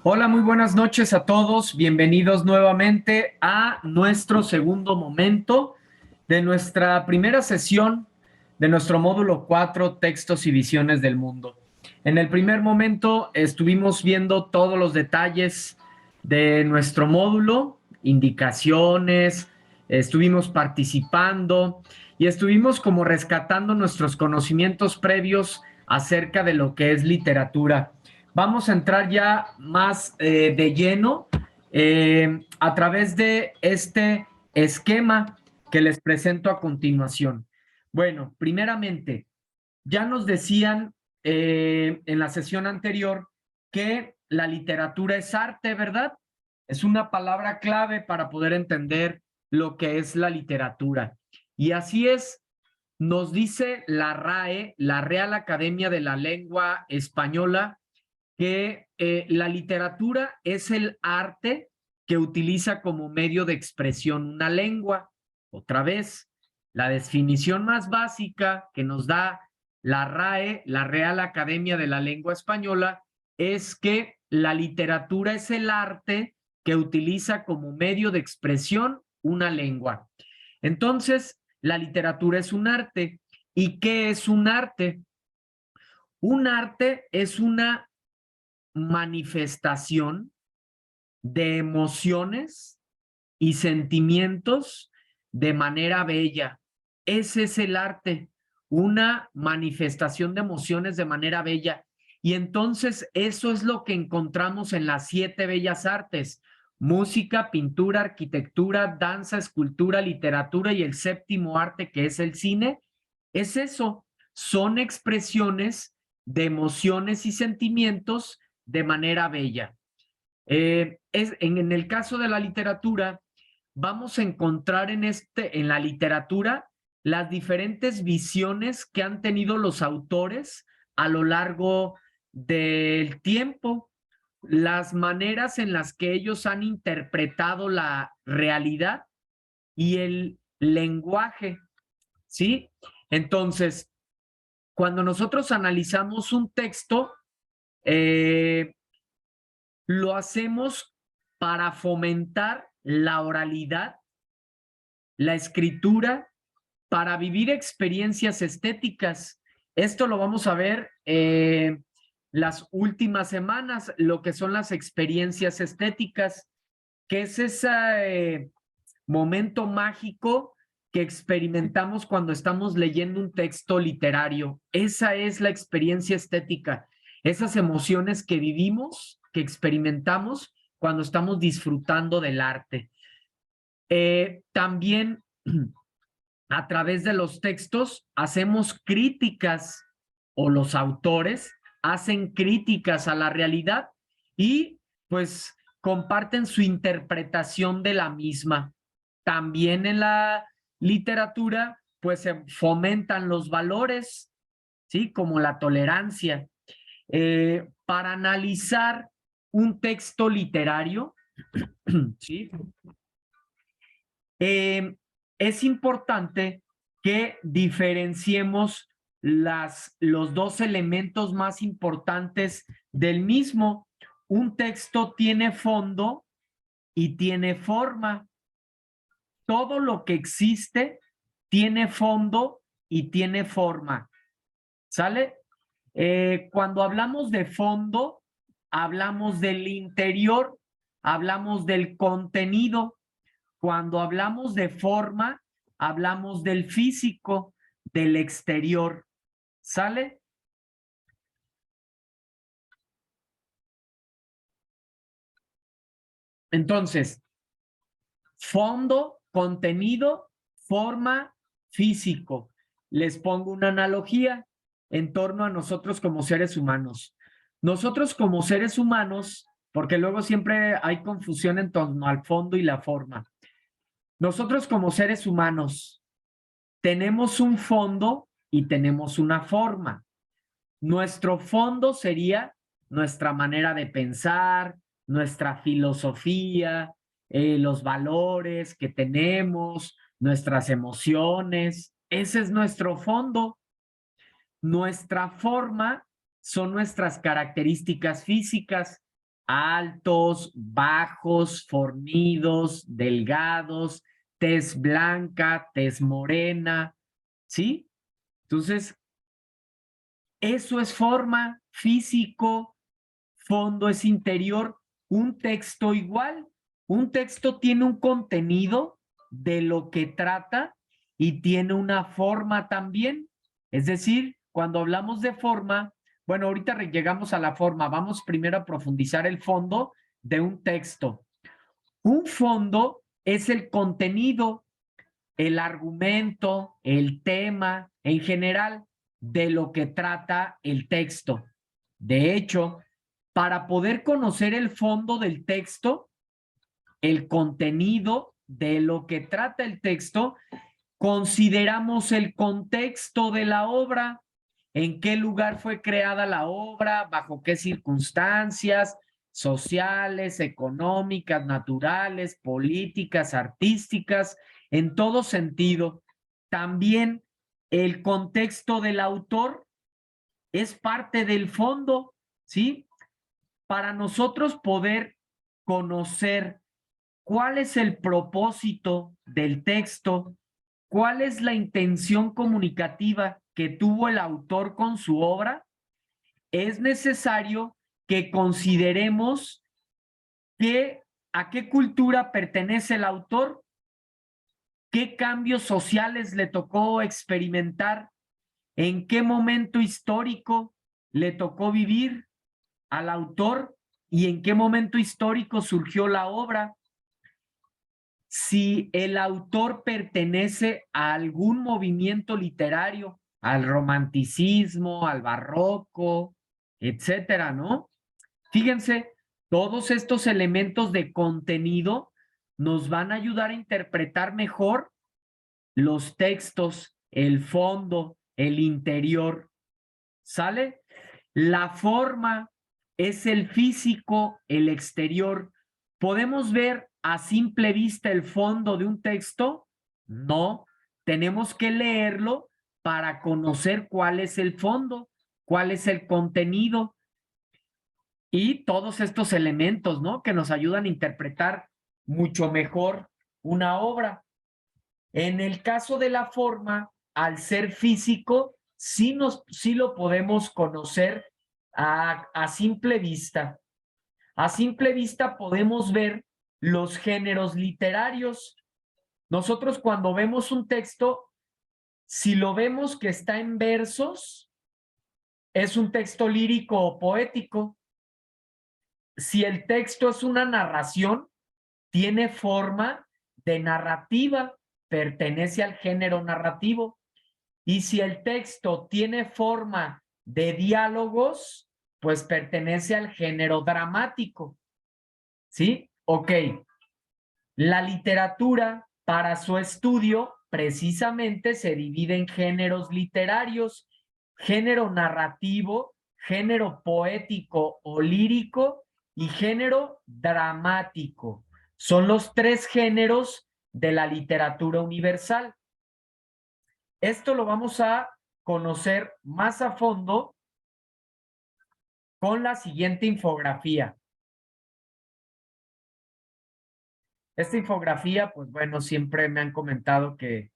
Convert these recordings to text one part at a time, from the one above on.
Hola, muy buenas noches a todos. Bienvenidos nuevamente a nuestro segundo momento de nuestra primera sesión de nuestro módulo 4, Textos y Visiones del Mundo. En el primer momento estuvimos viendo todos los detalles de nuestro módulo, indicaciones, estuvimos participando y estuvimos como rescatando nuestros conocimientos previos acerca de lo que es literatura. Vamos a entrar ya más de lleno a través de este esquema que les presento a continuación. Bueno, primeramente, ya nos decían en la sesión anterior que la literatura es arte, ¿verdad? Es una palabra clave para poder entender lo que es la literatura. Y así es, nos dice la RAE, la Real Academia de la Lengua Española, que la literatura es el arte que utiliza como medio de expresión una lengua. Otra vez, la definición más básica que nos da la RAE, la Real Academia de la Lengua Española, es que la literatura es el arte que utiliza como medio de expresión una lengua. Entonces, la literatura es un arte. ¿Y qué es un arte? Un arte es una manifestación de emociones y sentimientos de manera bella. Ese es el arte, una manifestación de emociones de manera bella. Y entonces eso es lo que encontramos en las 7 bellas artes: música, pintura, arquitectura, danza, escultura, literatura y el séptimo arte, que es el cine. Es eso, son expresiones de emociones y sentimientos de manera bella. En el caso de la literatura, vamos a encontrar en la literatura las diferentes visiones que han tenido los autores a lo largo del tiempo, las maneras en las que ellos han interpretado la realidad y el lenguaje, ¿sí? Entonces, cuando nosotros analizamos un texto, eh, lo hacemos para fomentar la oralidad, la escritura, para vivir experiencias estéticas. Esto lo vamos a ver las últimas semanas, lo que son las experiencias estéticas, que es ese momento mágico que experimentamos cuando estamos leyendo un texto literario. Esa es la experiencia estética, esas emociones que vivimos, que experimentamos cuando estamos disfrutando del arte. También a través de los textos hacemos críticas, o los autores hacen críticas a la realidad y pues comparten su interpretación de la misma. También en la literatura pues se fomentan los valores, ¿sí? Como la tolerancia. Para analizar un texto literario, ¿sí? Es importante que diferenciemos los dos elementos más importantes del mismo. Un texto tiene fondo y tiene forma. Todo lo que existe tiene fondo y tiene forma. ¿Sale? Cuando hablamos de fondo, hablamos del interior, hablamos del contenido. Cuando hablamos de forma, hablamos del físico, del exterior. ¿Sale? Entonces, fondo, contenido, forma, físico. Les pongo una analogía en torno a nosotros como seres humanos. Nosotros como seres humanos, porque luego siempre hay confusión en torno al fondo y la forma. Nosotros como seres humanos tenemos un fondo y tenemos una forma. Nuestro fondo sería nuestra manera de pensar, nuestra filosofía, los valores que tenemos, nuestras emociones. Ese es nuestro fondo. Nuestra forma son nuestras características físicas, altos, bajos, fornidos, delgados, tez blanca, tez morena, ¿sí? Entonces, eso es forma, físico, fondo es interior, un texto igual. Un texto tiene un contenido de lo que trata y tiene una forma también. Es decir, cuando hablamos de forma, bueno, ahorita llegamos a la forma, vamos primero a profundizar el fondo de un texto. Un fondo es el contenido, el argumento, el tema en general de lo que trata el texto. De hecho, para poder conocer el fondo del texto, el contenido de lo que trata el texto, consideramos el contexto de la obra, en qué lugar fue creada la obra, bajo qué circunstancias sociales, económicas, naturales, políticas, artísticas, en todo sentido. También el contexto del autor es parte del fondo, ¿sí? Para nosotros poder conocer cuál es el propósito del texto, cuál es la intención comunicativa que tuvo el autor con su obra, es necesario que consideremos a qué cultura pertenece el autor, qué cambios sociales le tocó experimentar, en qué momento histórico le tocó vivir al autor y en qué momento histórico surgió la obra, si el autor pertenece a algún movimiento literario, al romanticismo, al barroco, etcétera, ¿no? Fíjense, todos estos elementos de contenido nos van a ayudar a interpretar mejor los textos, el fondo, el interior. ¿Sale? La forma es el físico, el exterior. ¿Podemos ver a simple vista el fondo de un texto? No, tenemos que leerlo para conocer cuál es el fondo, cuál es el contenido y todos estos elementos, ¿no? Que nos ayudan a interpretar mucho mejor una obra. En el caso de la forma, al ser físico, sí lo podemos conocer a simple vista. A simple vista podemos ver los géneros literarios. Nosotros cuando vemos un texto, si lo vemos que está en versos, es un texto lírico o poético. Si el texto es una narración, tiene forma de narrativa, pertenece al género narrativo. Y si el texto tiene forma de diálogos, pues pertenece al género dramático. ¿Sí? Ok. La literatura, para su estudio, precisamente se divide en géneros literarios, género narrativo, género poético o lírico y género dramático. Son los tres géneros de la literatura universal. Esto lo vamos a conocer más a fondo con la siguiente infografía. Esta infografía, pues bueno, siempre me han comentado que,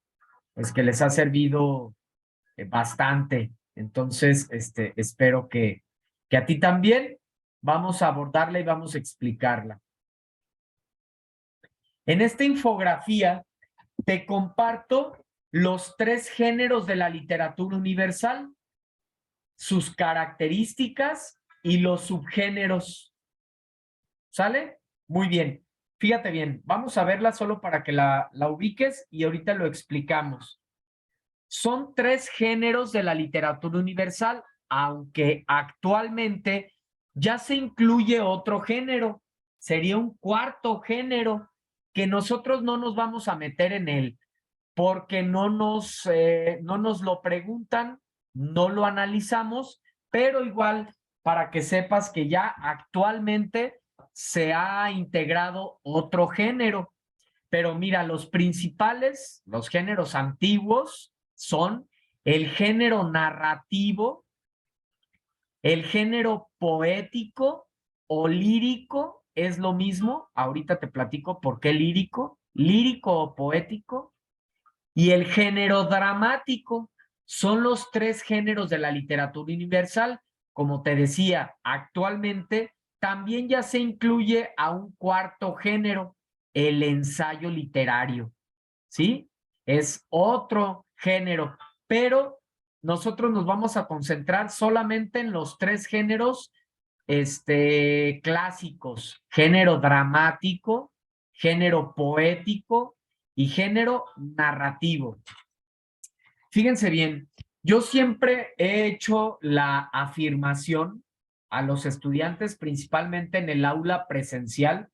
pues, que les ha servido bastante. Entonces, espero que a ti también. Vamos a abordarla y vamos a explicarla. En esta infografía te comparto los tres géneros de la literatura universal, sus características y los subgéneros. ¿Sale? Muy bien. Fíjate bien, vamos a verla solo para que la ubiques y ahorita lo explicamos. Son tres géneros de la literatura universal, aunque actualmente ya se incluye otro género. Sería un cuarto género que nosotros no nos vamos a meter en él porque no nos lo preguntan, no lo analizamos, pero igual para que sepas que ya actualmente se ha integrado otro género. Pero mira, los principales, los géneros antiguos son el género narrativo, el género poético o lírico es lo mismo. Ahorita te platico por qué lírico, lírico o poético, y el género dramático. Son los tres géneros de la literatura universal. Como te decía, actualmente también ya se incluye a un cuarto género, el ensayo literario, ¿sí? Es otro género, pero nosotros nos vamos a concentrar solamente en los tres géneros clásicos: género dramático, género poético y género narrativo. Fíjense bien, yo siempre he hecho la afirmación a los estudiantes, principalmente en el aula presencial,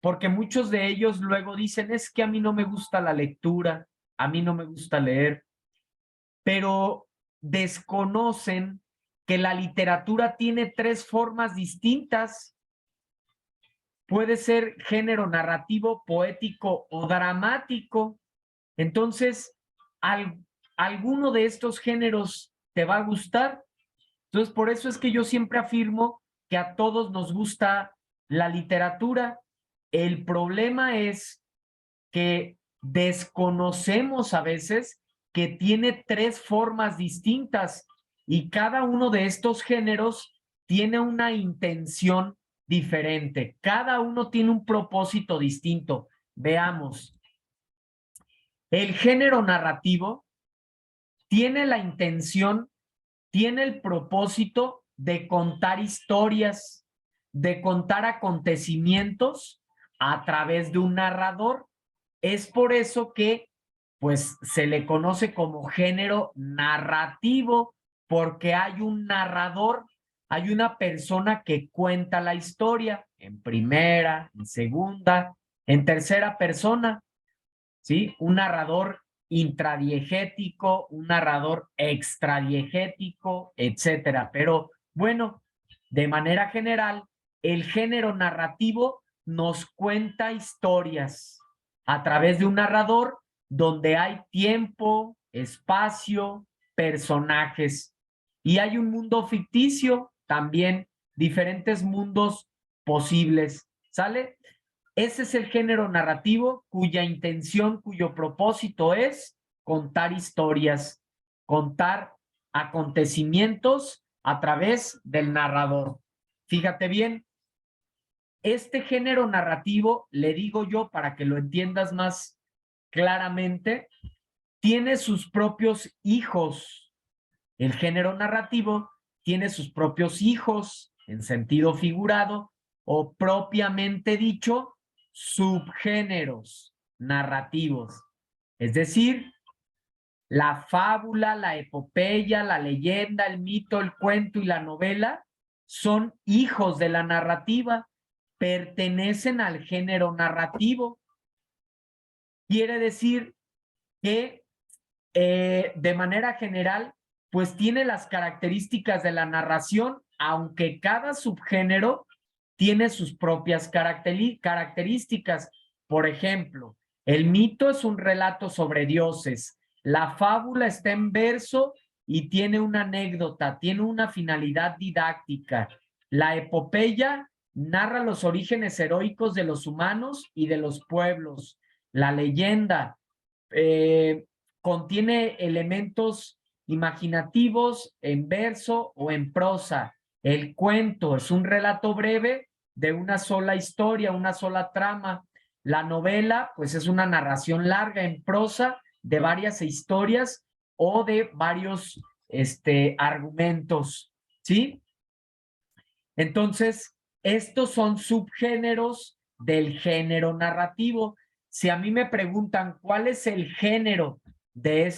porque muchos de ellos luego dicen, es que a mí no me gusta la lectura, a mí no me gusta leer, pero desconocen que la literatura tiene tres formas distintas. Puede ser género narrativo, poético o dramático. Entonces, alguno de estos géneros te va a gustar. Entonces, por eso es que yo siempre afirmo que a todos nos gusta la literatura. El problema es que desconocemos a veces que tiene tres formas distintas y cada uno de estos géneros tiene una intención diferente. Cada uno tiene un propósito distinto. Veamos. El género narrativo tiene la intención, tiene el propósito de contar historias, de contar acontecimientos a través de un narrador. Es por eso que, pues, se le conoce como género narrativo, porque hay un narrador, hay una persona que cuenta la historia en primera, en segunda, en tercera persona, ¿sí? Un narrador intradiegético, un narrador extradiegético, etcétera. Pero bueno, de manera general, el género narrativo nos cuenta historias a través de un narrador donde hay tiempo, espacio, personajes y hay un mundo ficticio también, diferentes mundos posibles, ¿sale? Ese es el género narrativo cuya intención, cuyo propósito es contar historias, contar acontecimientos a través del narrador. Fíjate bien, este género narrativo, le digo yo para que lo entiendas más claramente, tiene sus propios hijos. El género narrativo tiene sus propios hijos en sentido figurado o propiamente dicho, subgéneros narrativos. Es decir, la fábula, la epopeya, la leyenda, el mito, el cuento y la novela son hijos de la narrativa, pertenecen al género narrativo. Quiere decir que de manera general, pues tiene las características de la narración, aunque cada subgénero tiene sus propias características. Por ejemplo, el mito es un relato sobre dioses, la fábula está en verso y tiene una anécdota, tiene una finalidad didáctica. La epopeya narra los orígenes heroicos de los humanos y de los pueblos. La leyenda contiene elementos imaginativos en verso o en prosa. El cuento es un relato breve de una sola historia, una sola trama. La novela, pues es una narración larga en prosa de varias historias o de varios argumentos, ¿sí? Entonces, estos son subgéneros del género narrativo. Si a mí me preguntan cuál es el género de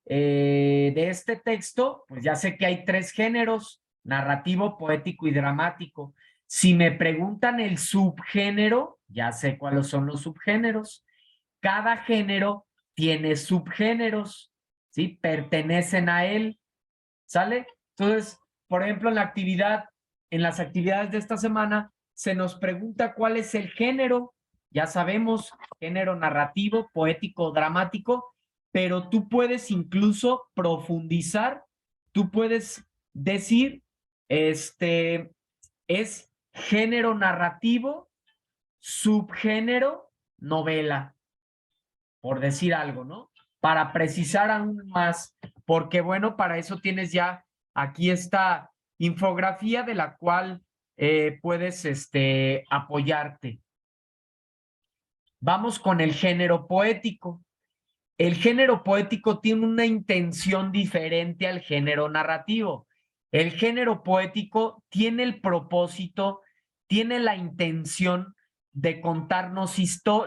de este texto, pues ya sé que hay tres géneros: narrativo, poético y dramático. Si me preguntan el subgénero, ya sé cuáles son los subgéneros. Cada género tiene subgéneros, ¿sí? Pertenecen a él, ¿sale? Entonces, por ejemplo, en las actividades de esta semana, se nos pregunta cuál es el género. Ya sabemos, género narrativo, poético, dramático, pero tú puedes incluso profundizar, tú puedes decir, es género narrativo, subgénero, novela, por decir algo, ¿no? Para precisar aún más, porque bueno, para eso tienes ya aquí esta infografía de la cual puedes apoyarte. Vamos con el género poético. El género poético tiene una intención diferente al género narrativo. El género poético tiene el propósito, tiene la intención de contarnos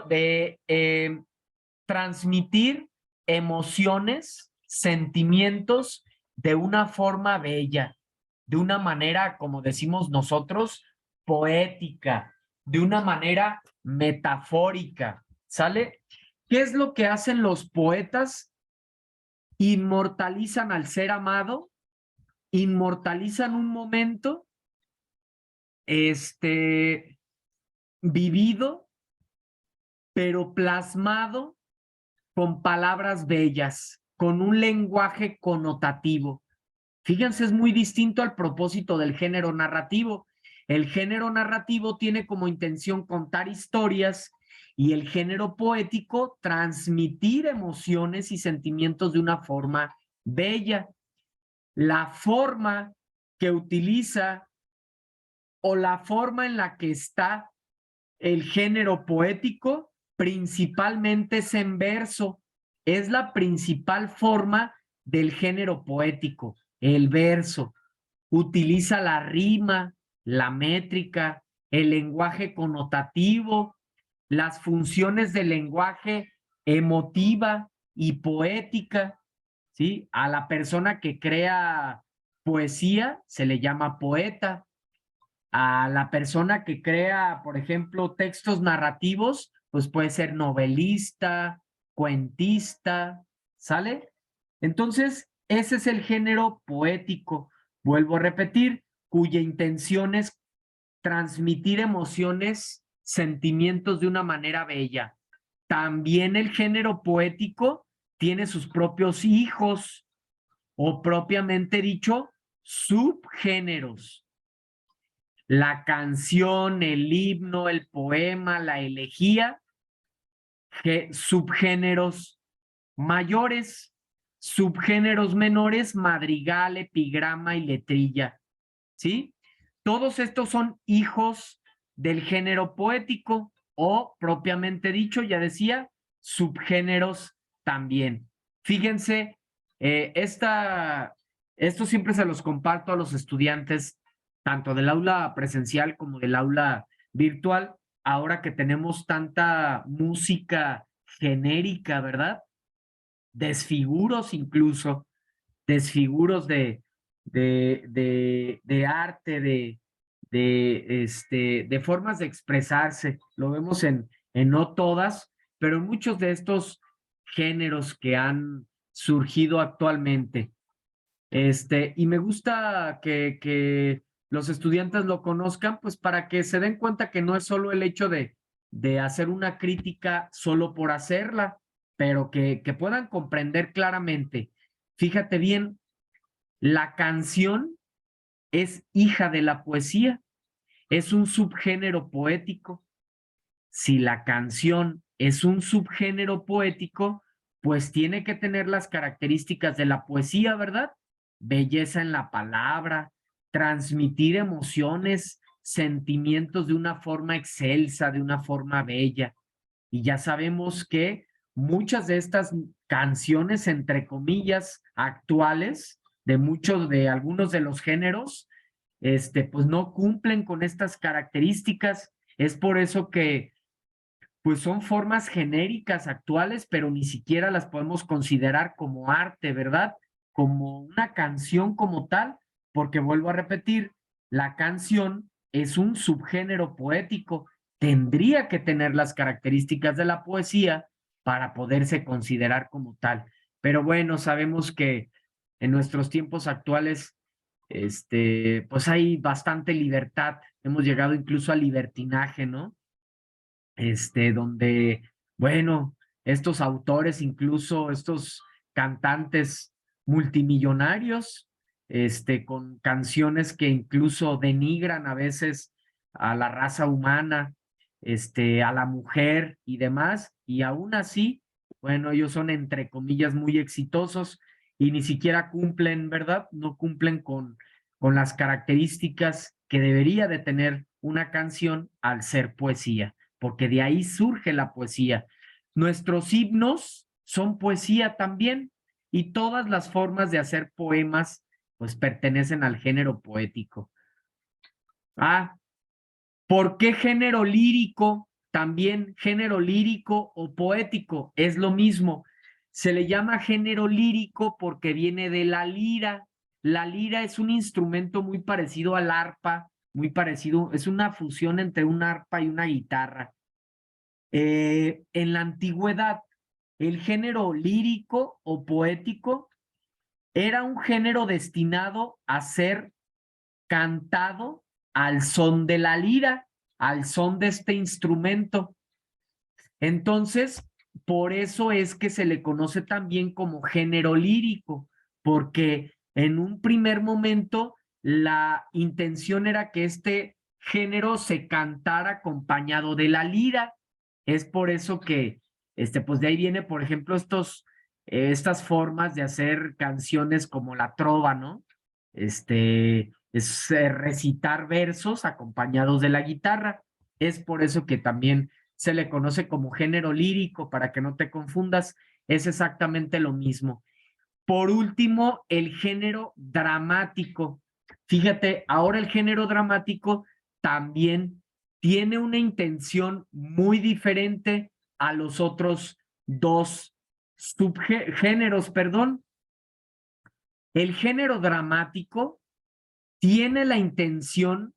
de transmitir emociones, sentimientos de una forma bella, de una manera, como decimos nosotros, poética, de una manera metafórica, ¿sale? ¿Qué es lo que hacen los poetas? Inmortalizan al ser amado, inmortalizan un momento, vivido, pero plasmado con palabras bellas, con un lenguaje connotativo. Fíjense, es muy distinto al propósito del género narrativo. El género narrativo tiene como intención contar historias y el género poético transmitir emociones y sentimientos de una forma bella. La forma que utiliza o la forma en la que está el género poético principalmente es en verso. Es la principal forma del género poético, el verso. Utiliza la rima, la métrica, el lenguaje connotativo, las funciones del lenguaje emotiva y poética, ¿sí? A la persona que crea poesía se le llama poeta. A la persona que crea, por ejemplo, textos narrativos, pues puede ser novelista, cuentista, ¿sale? Entonces, ese es el género poético, vuelvo a repetir, cuya intención es transmitir emociones, sentimientos de una manera bella. También el género poético tiene sus propios hijos o propiamente dicho, subgéneros. La canción, el himno, el poema, la elegía, subgéneros mayores, subgéneros menores, madrigal, epigrama y letrilla, ¿sí? Todos estos son hijos del género poético o propiamente dicho, ya decía, subgéneros también. Fíjense, esto siempre se los comparto a los estudiantes, tanto del aula presencial como del aula virtual, ahora que tenemos tanta música genérica, ¿verdad? Desfiguros incluso, desfiguros de arte, de formas de expresarse. Lo vemos en no todas, pero en muchos de estos géneros que han surgido actualmente. Y me gusta que los estudiantes lo conozcan, pues para que se den cuenta que no es solo el hecho de hacer una crítica solo por hacerla, pero que puedan comprender claramente. Fíjate bien, la canción es hija de la poesía, es un subgénero poético. Si la canción es un subgénero poético, pues tiene que tener las características de la poesía, ¿verdad? Belleza en la palabra, transmitir emociones, sentimientos de una forma excelsa, de una forma bella. Y ya sabemos que muchas de estas canciones, entre comillas, actuales, de algunos de los géneros, pues no cumplen con estas características. Es por eso que pues son formas genéricas actuales, pero ni siquiera las podemos considerar como arte, ¿verdad? Como una canción como tal, porque vuelvo a repetir, la canción es un subgénero poético, tendría que tener las características de la poesía para poderse considerar como tal. Pero bueno, sabemos que en nuestros tiempos actuales, pues hay bastante libertad, hemos llegado incluso al libertinaje, ¿no? Donde, bueno, estos autores, incluso estos cantantes multimillonarios, con canciones que incluso denigran a veces a la raza humana, a la mujer y demás, y aún así, bueno, ellos son entre comillas muy exitosos y ni siquiera cumplen, ¿verdad? No cumplen con las características que debería de tener una canción al ser poesía, porque de ahí surge la poesía. Nuestros himnos son poesía también y todas las formas de hacer poemas pues pertenecen al género poético. Ah, ¿por qué género lírico? También género lírico o poético es lo mismo. Se le llama género lírico porque viene de la lira. La lira es un instrumento muy parecido al arpa, muy parecido, es una fusión entre un arpa y una guitarra. En la antigüedad, el género lírico o poético era un género destinado a ser cantado al son de la lira, al son de este instrumento. Entonces, por eso es que se le conoce también como género lírico, porque en un primer momento la intención era que este género se cantara acompañado de la lira. Es por eso que, pues de ahí viene, por ejemplo, estas formas de hacer canciones como la trova, ¿no? Es recitar versos acompañados de la guitarra. Es por eso que también se le conoce como género lírico, para que no te confundas, es exactamente lo mismo. Por último, el género dramático. Fíjate, ahora el género dramático también tiene una intención muy diferente a los otros dos subgéneros, perdón. El género dramático tiene la intención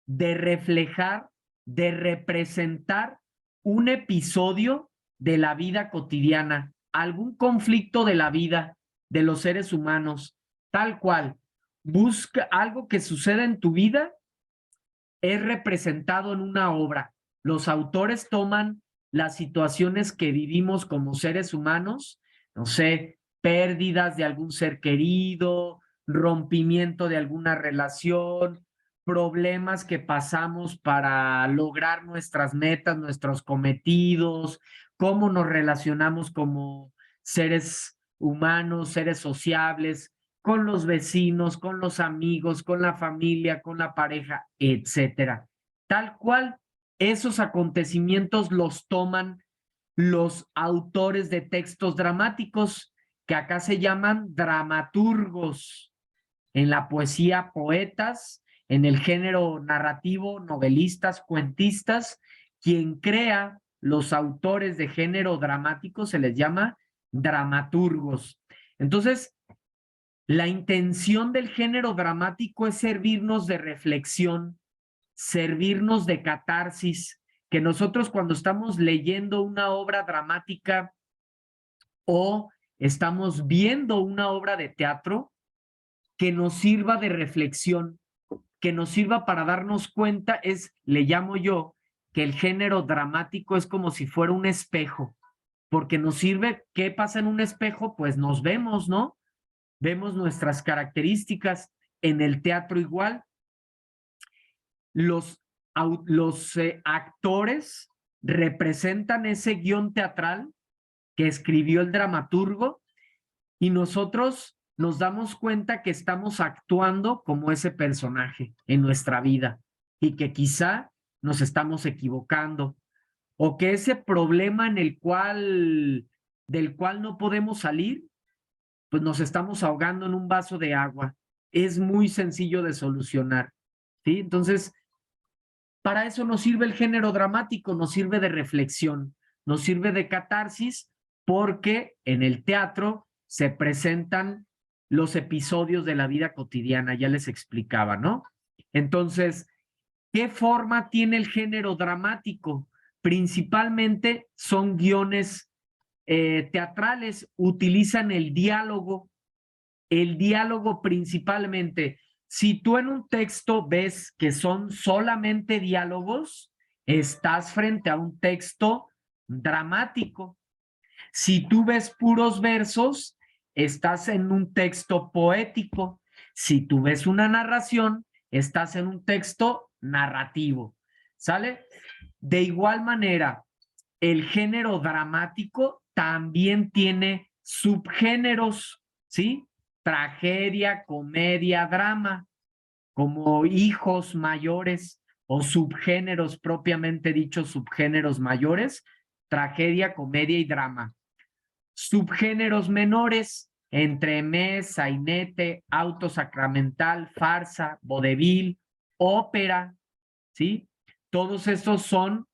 de reflejar, de representar un episodio de la vida cotidiana, algún conflicto de la vida de los seres humanos, tal cual. Busca algo que suceda en tu vida, es representado en una obra. Los autores toman las situaciones que vivimos como seres humanos, no sé, pérdidas de algún ser querido, rompimiento de alguna relación, problemas que pasamos para lograr nuestras metas, nuestros cometidos, cómo nos relacionamos como seres humanos, seres sociables, con los vecinos, con los amigos, con la familia, con la pareja, etcétera. Tal cual, esos acontecimientos los toman los autores de textos dramáticos, que acá se llaman dramaturgos. En la poesía, poetas; en el género narrativo, novelistas, cuentistas. Quien crea los autores de género dramático se les llama dramaturgos. Entonces, la intención del género dramático es servirnos de reflexión, servirnos de catarsis, que nosotros cuando estamos leyendo una obra dramática o estamos viendo una obra de teatro, que nos sirva de reflexión, que nos sirva para darnos cuenta, le llamo yo, que el género dramático es como si fuera un espejo, porque nos sirve. ¿Qué pasa en un espejo? Pues nos vemos, ¿no? Vemos nuestras características. En el teatro igual, los actores representan ese guión teatral que escribió el dramaturgo y nosotros nos damos cuenta que estamos actuando como ese personaje en nuestra vida y que quizá nos estamos equivocando o que ese problema del cual no podemos salir, pues nos estamos ahogando en un vaso de agua. Es muy sencillo de solucionar, ¿sí? Entonces, para eso nos sirve el género dramático, nos sirve de reflexión, nos sirve de catarsis, porque en el teatro se presentan los episodios de la vida cotidiana, ya les explicaba, ¿no? Entonces, ¿qué forma tiene el género dramático? Principalmente son guiones teatrales, utilizan el diálogo principalmente. Si tú en un texto ves que son solamente diálogos, estás frente a un texto dramático. Si tú ves puros versos, estás en un texto poético. Si tú ves una narración, estás en un texto narrativo, ¿sale? De igual manera, el género dramático también tiene subgéneros, ¿sí? Tragedia, comedia, drama, como hijos mayores o subgéneros propiamente dichos, subgéneros mayores, tragedia, comedia y drama. Subgéneros menores, entremés, sainete, auto sacramental, farsa, vodevil, ópera, ¿sí? Todos estos son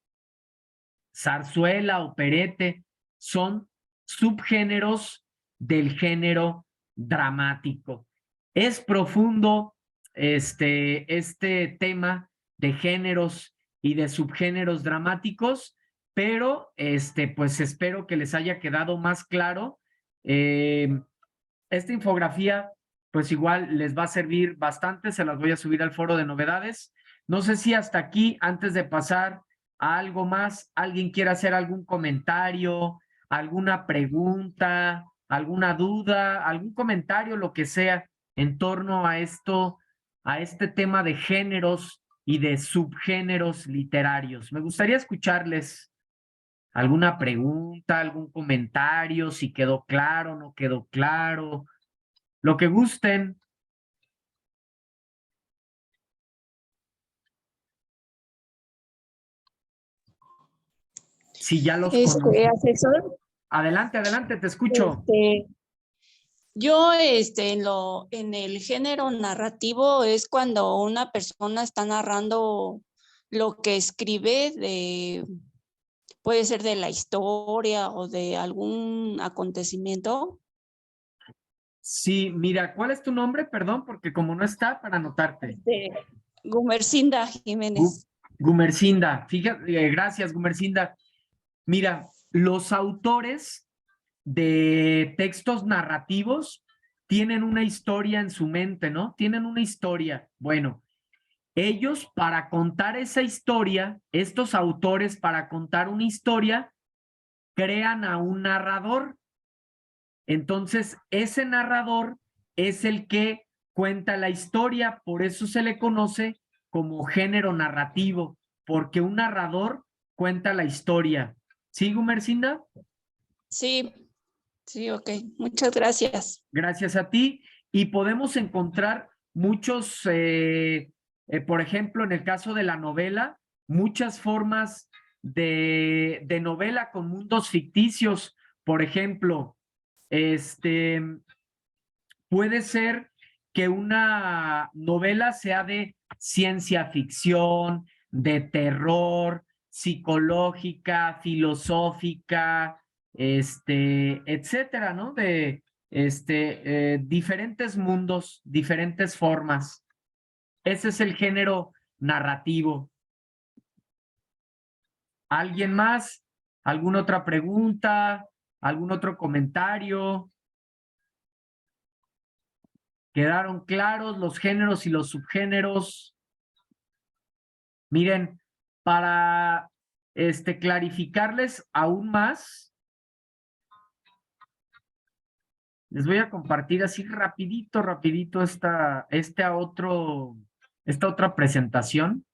zarzuela, operete, son subgéneros del género dramático. Es profundo este tema de géneros y de subgéneros dramáticos, pero pues espero que les haya quedado más claro. Esta infografía, pues igual les va a servir bastante, se las voy a subir al foro de novedades. No sé si hasta aquí, antes de pasar a algo más, alguien quiere hacer algún comentario, alguna pregunta, alguna duda, algún comentario, lo que sea, en torno a esto, a este tema de géneros y de subgéneros literarios. Me gustaría escucharles alguna pregunta, algún comentario, si quedó claro, no quedó claro, lo que gusten. Si ya los conocen. Asesor, Adelante, adelante, te escucho. Yo, en el género narrativo es cuando una persona está narrando lo que escribe puede ser de la historia o de algún acontecimiento. Sí, mira, ¿cuál es tu nombre? Perdón, porque como no está, para anotarte. Gumercinda Jiménez. Gumercinda, fíjate, gracias, Gumercinda. Mira, los autores de textos narrativos tienen una historia en su mente, ¿no? Tienen una historia. Bueno, ellos para contar esa historia, estos autores para contar una historia, crean a un narrador. Entonces, ese narrador es el que cuenta la historia, por eso se le conoce como género narrativo, porque un narrador cuenta la historia. ¿Sí, Gumercinda? Sí, sí, ok. Muchas gracias. Gracias a ti. Y podemos encontrar muchos, por ejemplo, en el caso de la novela, muchas formas de novela con mundos ficticios. Por ejemplo, puede ser que una novela sea de ciencia ficción, de terror, psicológica, filosófica, etcétera, ¿no? De diferentes mundos, diferentes formas. Ese es el género narrativo. ¿Alguien más? ¿Alguna otra pregunta? ¿Algún otro comentario? ¿Quedaron claros los géneros y los subgéneros? Miren, para clarificarles aún más, les voy a compartir así rapidito esta otra presentación.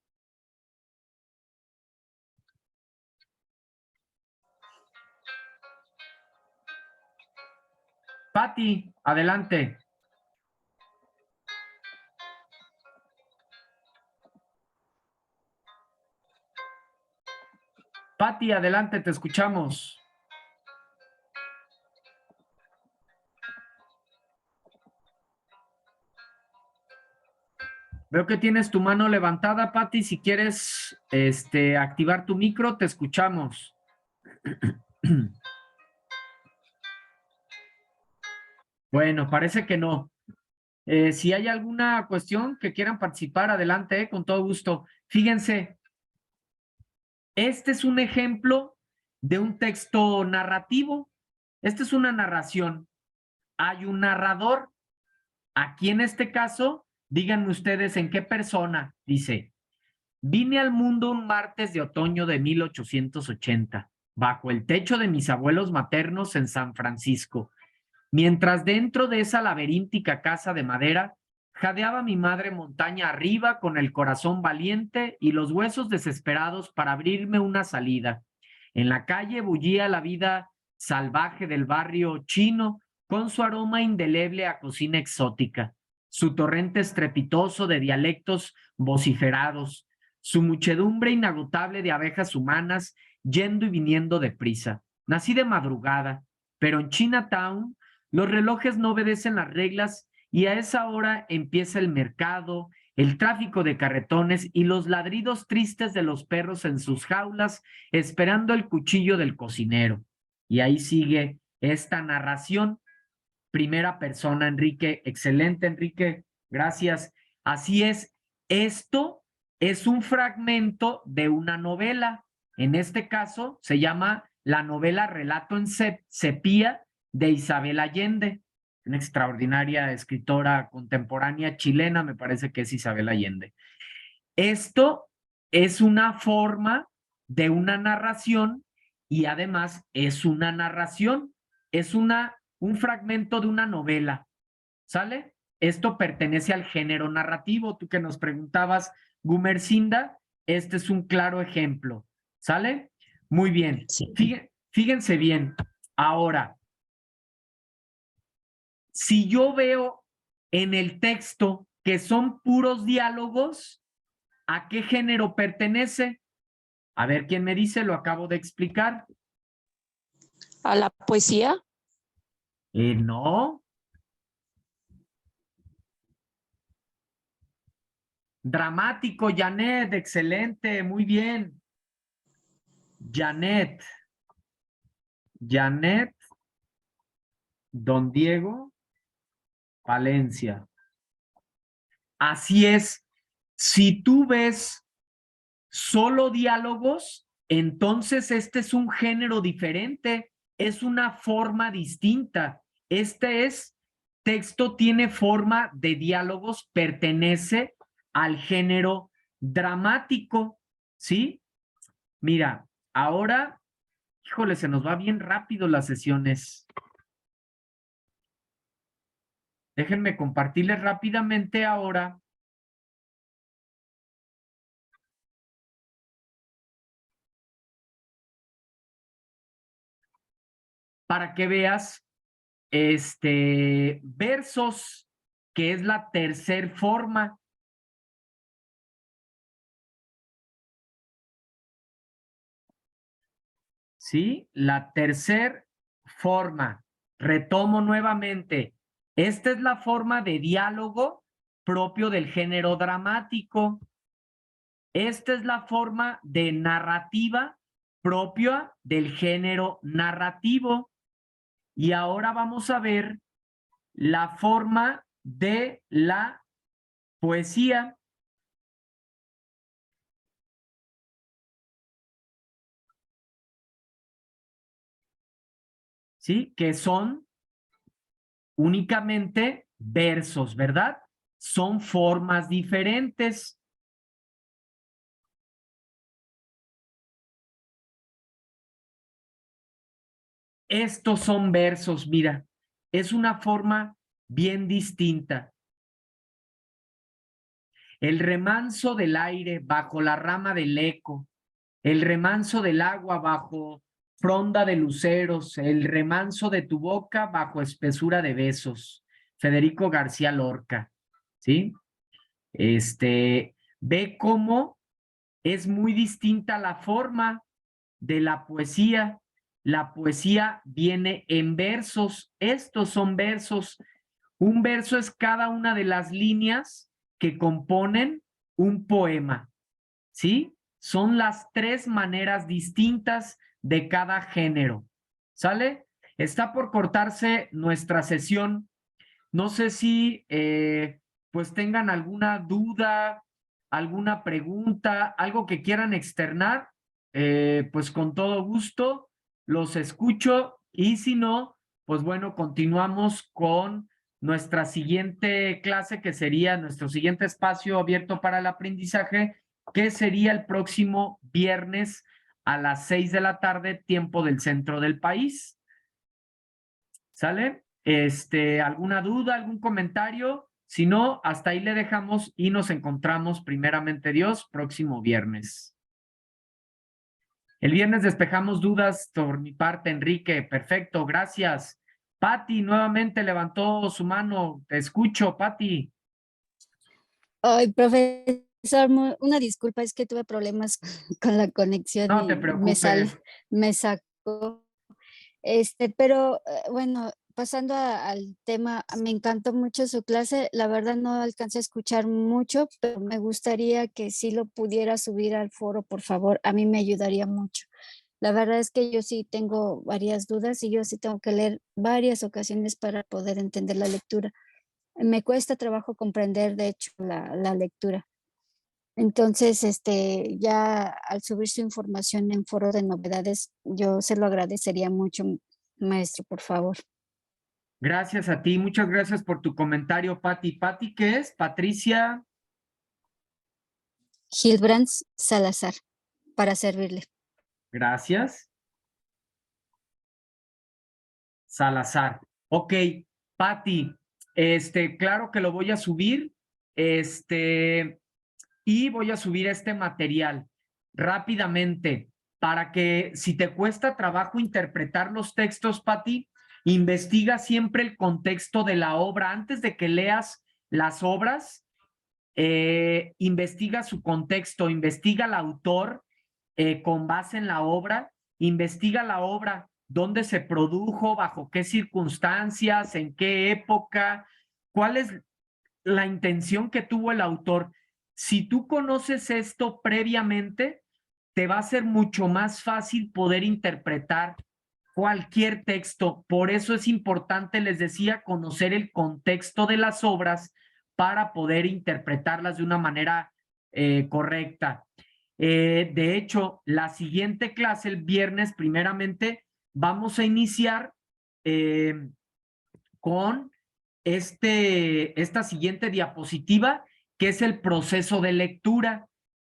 Patti, adelante. Patti, adelante, te escuchamos. Veo que tienes tu mano levantada, Patti. Si quieres activar tu micro, te escuchamos. Bueno, parece que no. Si hay alguna cuestión que quieran participar, adelante, con todo gusto. Fíjense, este es un ejemplo de un texto narrativo. Esta es una narración. Hay un narrador. Aquí en este caso, díganme ustedes en qué persona. Dice, vine al mundo un martes de otoño de 1880, bajo el techo de mis abuelos maternos en San Francisco. Mientras dentro de esa laberíntica casa de madera Jadeaba mi madre montaña arriba con el corazón valiente y los huesos desesperados para abrirme una salida. En la calle bullía la vida salvaje del barrio chino con su aroma indeleble a cocina exótica, su torrente estrepitoso de dialectos vociferados, su muchedumbre inagotable de abejas humanas yendo y viniendo deprisa. Nací de madrugada, pero en Chinatown los relojes no obedecen las reglas y a esa hora empieza el mercado, el tráfico de carretones y los ladridos tristes de los perros en sus jaulas, esperando el cuchillo del cocinero. Y ahí sigue esta narración, primera persona, Enrique. Excelente, Enrique. Gracias. Así es. Esto es un fragmento de una novela. En este caso se llama la novela Relato en Sepia de Isabel Allende, una extraordinaria escritora contemporánea chilena, me parece que es Isabel Allende. Esto es una forma de una narración y además es una narración, es un fragmento de una novela, ¿sale? Esto pertenece al género narrativo. Tú que nos preguntabas, Gumercinda, este es un claro ejemplo, ¿sale? Muy bien. Sí. Fíjense bien. Ahora, si yo veo en el texto que son puros diálogos, ¿a qué género pertenece? A ver quién me dice, lo acabo de explicar. ¿A la poesía? No. Dramático, Janet, excelente, muy bien. Janet, Don Diego, Valencia. Así es. Si tú ves solo diálogos, entonces este es un género diferente, es una forma distinta. Este es texto, tiene forma de diálogos, pertenece al género dramático, ¿sí? Mira, ahora, híjole, se nos va bien rápido las sesiones. Déjenme compartirles rápidamente ahora para que veas versos, que es la tercer forma. ¿Sí? La tercer forma. Retomo nuevamente. Esta es la forma de diálogo propio del género dramático. Esta es la forma de narrativa propia del género narrativo. Y ahora vamos a ver la forma de la poesía. ¿Sí? Que son únicamente versos, ¿verdad? Son formas diferentes. Estos son versos, mira, es una forma bien distinta. El remanso del aire bajo la rama del eco, el remanso del agua bajo fronda de luceros, el remanso de tu boca bajo espesura de besos. Federico García Lorca, ¿sí? Ve cómo es muy distinta la forma de la poesía. La poesía viene en versos. Estos son versos. Un verso es cada una de las líneas que componen un poema, ¿sí? Son las tres maneras distintas de cada género, ¿sale? Está por cortarse nuestra sesión. No sé si pues tengan alguna duda, alguna pregunta, algo que quieran externar, pues con todo gusto los escucho y si no, pues bueno, continuamos con nuestra siguiente clase que sería nuestro siguiente espacio abierto para el aprendizaje, que sería el próximo viernes a las 6 de la tarde, tiempo del centro del país. ¿Sale? ¿Alguna duda, algún comentario? Si no, hasta ahí le dejamos y nos encontramos primeramente Dios próximo viernes. El viernes despejamos dudas por mi parte, Enrique. Perfecto, gracias. Pati nuevamente levantó su mano. Te escucho, Pati. Ay, profesor, una disculpa, es que tuve problemas con la conexión No te y preocupes. me sacó. Pero bueno, pasando al tema, me encantó mucho su clase. La verdad no alcancé a escuchar mucho, pero me gustaría que sí lo pudiera subir al foro, por favor. A mí me ayudaría mucho. La verdad es que yo sí tengo varias dudas y yo sí tengo que leer varias ocasiones para poder entender la lectura. Me cuesta trabajo comprender, de hecho, la lectura. Entonces, ya al subir su información en foro de novedades, yo se lo agradecería mucho, maestro, por favor. Gracias a ti. Muchas gracias por tu comentario, Pati. ¿Pati qué es? Patricia. Hilbrands Salazar, para servirle. Gracias. Salazar. Ok, Pati, claro que lo voy a subir, y voy a subir este material rápidamente para que si te cuesta trabajo interpretar los textos, Pati, investiga siempre el contexto de la obra. Antes de que leas las obras, investiga su contexto, investiga al autor con base en la obra, investiga la obra, dónde se produjo, bajo qué circunstancias, en qué época, cuál es la intención que tuvo el autor. Si tú conoces esto previamente, te va a ser mucho más fácil poder interpretar cualquier texto. Por eso es importante, les decía, conocer el contexto de las obras para poder interpretarlas de una manera correcta. De hecho, la siguiente clase, el viernes, primeramente, vamos a iniciar con esta siguiente diapositiva, que es el proceso de lectura.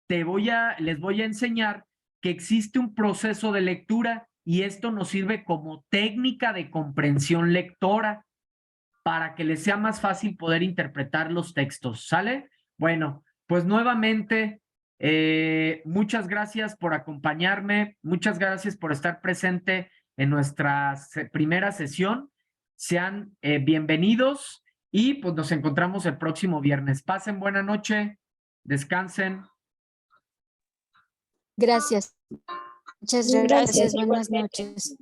Les voy a enseñar que existe un proceso de lectura y esto nos sirve como técnica de comprensión lectora para que les sea más fácil poder interpretar los textos. ¿Sale? Bueno, pues nuevamente, muchas gracias por acompañarme, muchas gracias por estar presente en nuestra primera sesión. Sean bienvenidos y pues nos encontramos el próximo viernes. Pasen buena noche, descansen. Gracias. Muchas gracias. Buenas noches.